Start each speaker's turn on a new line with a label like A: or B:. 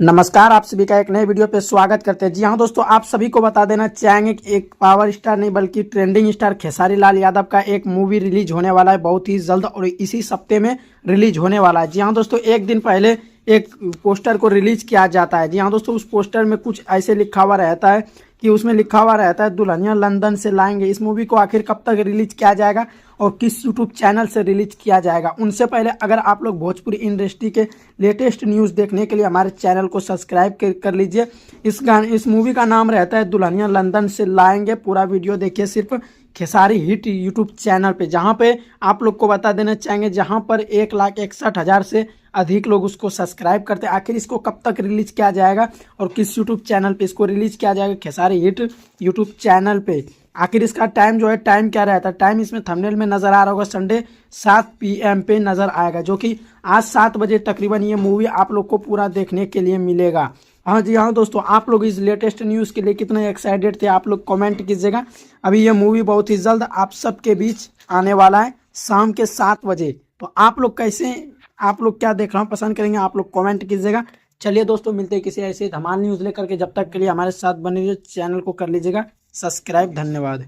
A: नमस्कार, आप सभी का एक नए वीडियो पे स्वागत करते हैं। जी हाँ दोस्तों, आप सभी को बता देना चाहेंगे कि एक पावर स्टार नहीं बल्कि ट्रेंडिंग स्टार खेसारी लाल यादव का एक मूवी रिलीज होने वाला है बहुत ही जल्द और इसी हफ्ते में रिलीज होने वाला है। जी हाँ दोस्तों, एक दिन पहले एक पोस्टर को रिलीज किया जाता है। जी हाँ दोस्तों, उस पोस्टर में कुछ ऐसे लिखा हुआ रहता है कि उसमें लिखा हुआ रहता है दुल्हनिया लंदन से लाएंगे। इस मूवी को आखिर कब तक रिलीज किया जाएगा और किस यूट्यूब चैनल से रिलीज किया जाएगा, उनसे पहले अगर आप लोग भोजपुरी इंडस्ट्री के लेटेस्ट न्यूज़ देखने के लिए हमारे चैनल को सब्सक्राइब कर लीजिए। इस मूवी का नाम रहता है दुल्हनिया लंदन से लाएंगे। पूरा वीडियो देखिए सिर्फ खेसारी हिट यूट्यूब चैनल पे, जहां पे आप लोग को बता देना चाहेंगे जहां पर 1,61,000 से अधिक लोग उसको सब्सक्राइब करते हैं। आखिर इसको कब तक रिलीज किया जाएगा और किस यूट्यूब चैनल पे इसको रिलीज किया जाएगा, खेसारी हिट यूट्यूब चैनल पे। आखिर इसका टाइम जो है, टाइम क्या रहता है, टाइम इसमें थंबनेल में नजर आ रहा होगा, संडे 7 PM पे नजर आएगा, जो कि आज 7 बजे तकरीबन ये मूवी आप लोग को पूरा देखने के लिए मिलेगा। हाँ जी हाँ दोस्तों, आप लोग इस लेटेस्ट न्यूज़ के लिए कितने एक्साइटेड थे आप लोग कमेंट कीजिएगा। अभी ये मूवी बहुत ही जल्द आप सबके बीच आने वाला है शाम के 7 बजे। तो आप लोग क्या देखना पसंद करेंगे, आप लोग कमेंट कीजिएगा। चलिए दोस्तों, मिलते हैं किसी ऐसे धमाल न्यूज़ लेकर के। जब तक के लिए हमारे साथ बने रहिए, चैनल को कर लीजिएगा सब्सक्राइब। धन्यवाद।